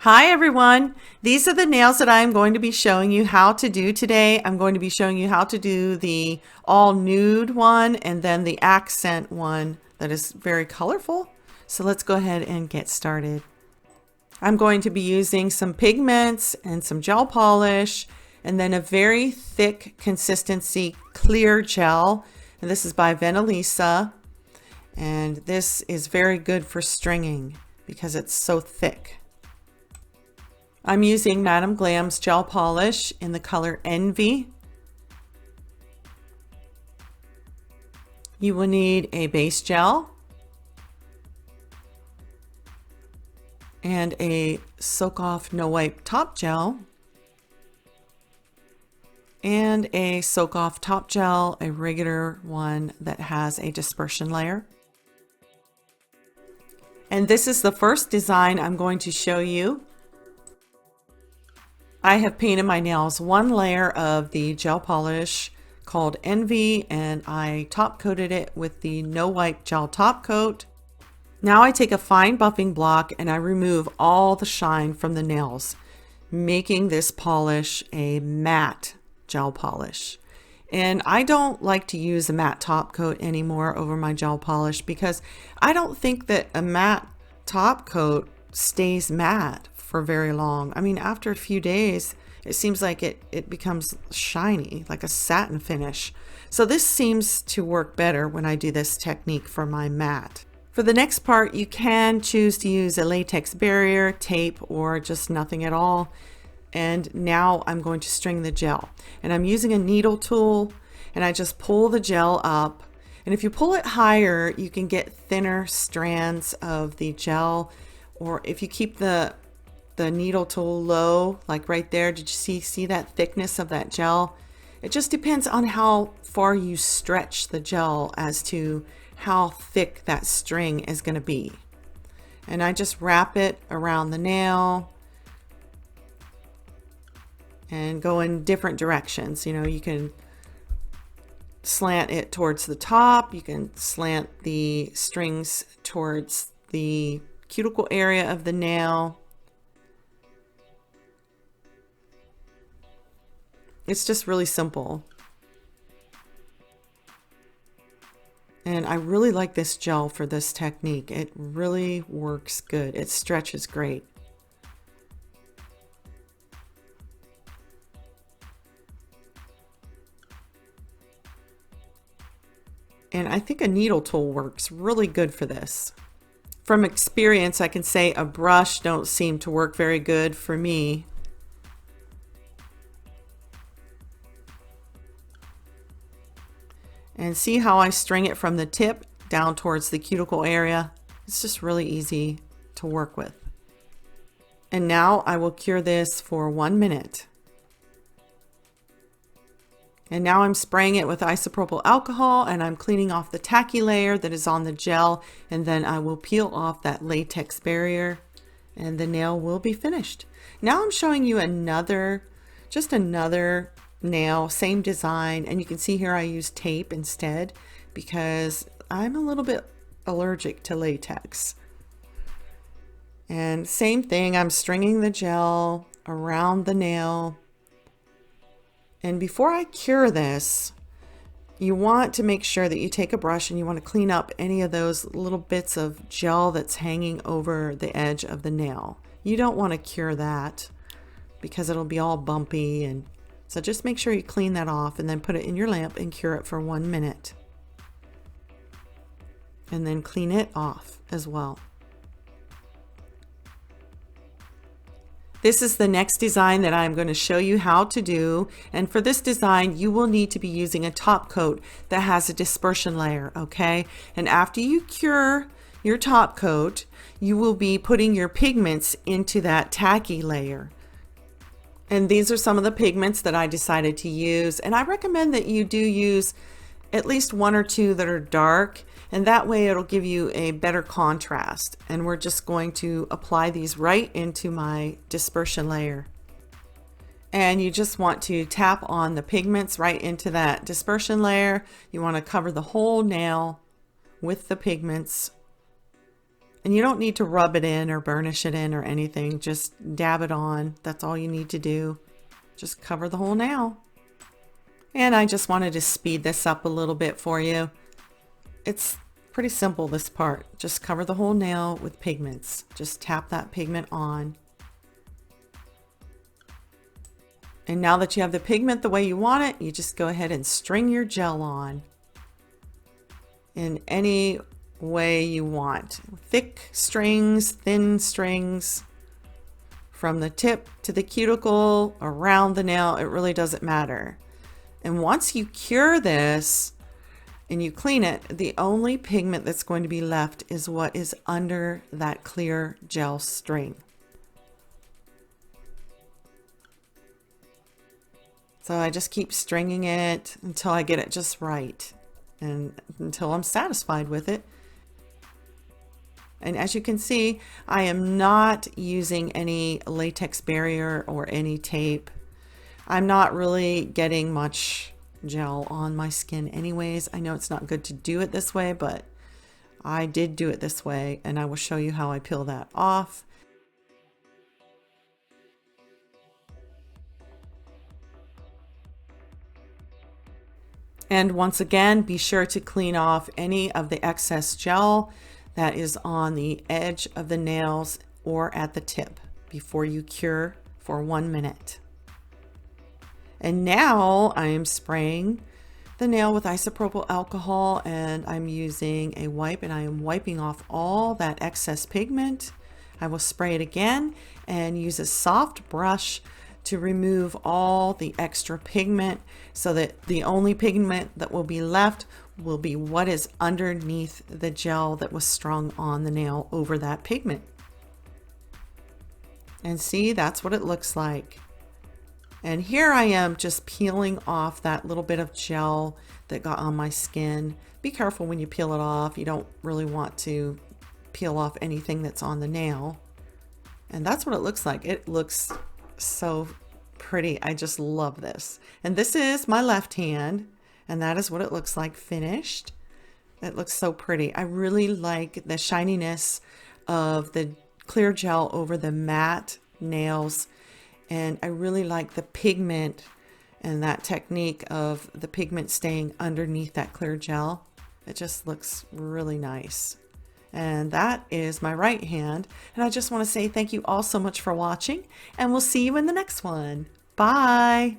Hi everyone! These are the nails that I'm going to be showing you how to do today. I'm going to be showing you how to do the all nude one and then the accent one that is very colorful. So let's go ahead and get started. I'm going to be using some pigments and some gel polish and then a very thick consistency clear gel. And this is by Denise. And this is very good for stringing because it's so thick. I'm using Madam Glam's gel polish in the color Envy. You will need a base gel and a soak off no wipe top gel and a soak off top gel, a regular one that has a dispersion layer. And this is the first design I'm going to show you. I have painted my nails one layer of the gel polish called Envy, and I top coated it with the no wipe gel top coat. Now I take a fine buffing block and I remove all the shine from the nails, making this polish a matte gel polish. And I don't like to use a matte top coat anymore over my gel polish because I don't think that a matte top coat stays matte for very long. I mean, after a few days, it seems like it becomes shiny, like a satin finish. So this seems to work better when I do this technique for my matte. For the next part, you can choose to use a latex barrier, tape, or just nothing at all. And now I'm going to string the gel. And I'm using a needle tool, and I just pull the gel up. And if you pull it higher, you can get thinner strands of the gel. Or if you keep the needle tool low, like right there, did you see that thickness of that gel? It just depends on how far you stretch the gel as to how thick that string is going to be. And I just wrap it around the nail and go in different directions. You know, you can slant it towards the top, you can slant the strings towards the cuticle area of the nail. It's just really simple. And I really like this gel for this technique. It really works good. It stretches great. And I think a needle tool works really good for this. From experience, I can say a brush don't seem to work very good for me. And see how I string it from the tip down towards the cuticle area? It's just really easy to work with. And now I will cure this for 1 minute. And now I'm spraying it with isopropyl alcohol and I'm cleaning off the tacky layer that is on the gel, and then I will peel off that latex barrier and the nail will be finished. Now I'm showing you just another nail, same design, and you can see here I use tape instead because I'm a little bit allergic to latex. And same thing, I'm stringing the gel around the nail. And before I cure this, you want to make sure that you take a brush and you want to clean up any of those little bits of gel that's hanging over the edge of the nail. You don't want to cure that because it'll be all bumpy, and so just make sure you clean that off and then put it in your lamp and cure it for 1 minute. And then clean it off as well. This is the next design that I'm going to show you how to do. And for this design, you will need to be using a top coat that has a dispersion layer, okay? And after you cure your top coat, you will be putting your pigments into that tacky layer. And these are some of the pigments that I decided to use. And I recommend that you do use at least 1 or 2 that are dark, and that way it'll give you a better contrast. And we're just going to apply these right into my dispersion layer. And you just want to tap on the pigments right into that dispersion layer. You want to cover the whole nail with the pigments And you don't need to rub it in or burnish it in or anything. Just dab it on. That's all you need to do. Just cover the whole nail. And I just wanted to speed this up a little bit for you. It's pretty simple, this part. Just cover the whole nail with pigments. Just tap that pigment on. And now that you have the pigment the way you want it, you just go ahead and string your gel on in any way you want. Thick strings, thin strings, from the tip to the cuticle, around the nail, it really doesn't matter. And once you cure this and you clean it, the only pigment that's going to be left is what is under that clear gel string. So I just keep stringing it until I get it just right and until I'm satisfied with it. And as you can see, I am not using any latex barrier or any tape. I'm not really getting much gel on my skin anyways. I know it's not good to do it this way, but I did do it this way, and I will show you how I peel that off. And once again, be sure to clean off any of the excess gel that is on the edge of the nails or at the tip before you cure for 1 minute. And now I am spraying the nail with isopropyl alcohol, and I'm using a wipe, and I am wiping off all that excess pigment. I will spray it again and use a soft brush to remove all the extra pigment so that the only pigment that will be left will be what is underneath the gel that was strung on the nail over that pigment. And see, that's what it looks like. And here I am just peeling off that little bit of gel that got on my skin. Be careful when you peel it off. You don't really want to peel off anything that's on the nail. And that's what it looks like. It looks so pretty. I just love this. And this is my left hand, and that is what it looks like finished. It looks so pretty. I really like the shininess of the clear gel over the matte nails, and I really like the pigment and that technique of the pigment staying underneath that clear gel. It just looks really nice. And that is my right hand. And I just want to say thank you all so much for watching, and we'll see you in the next one. Bye.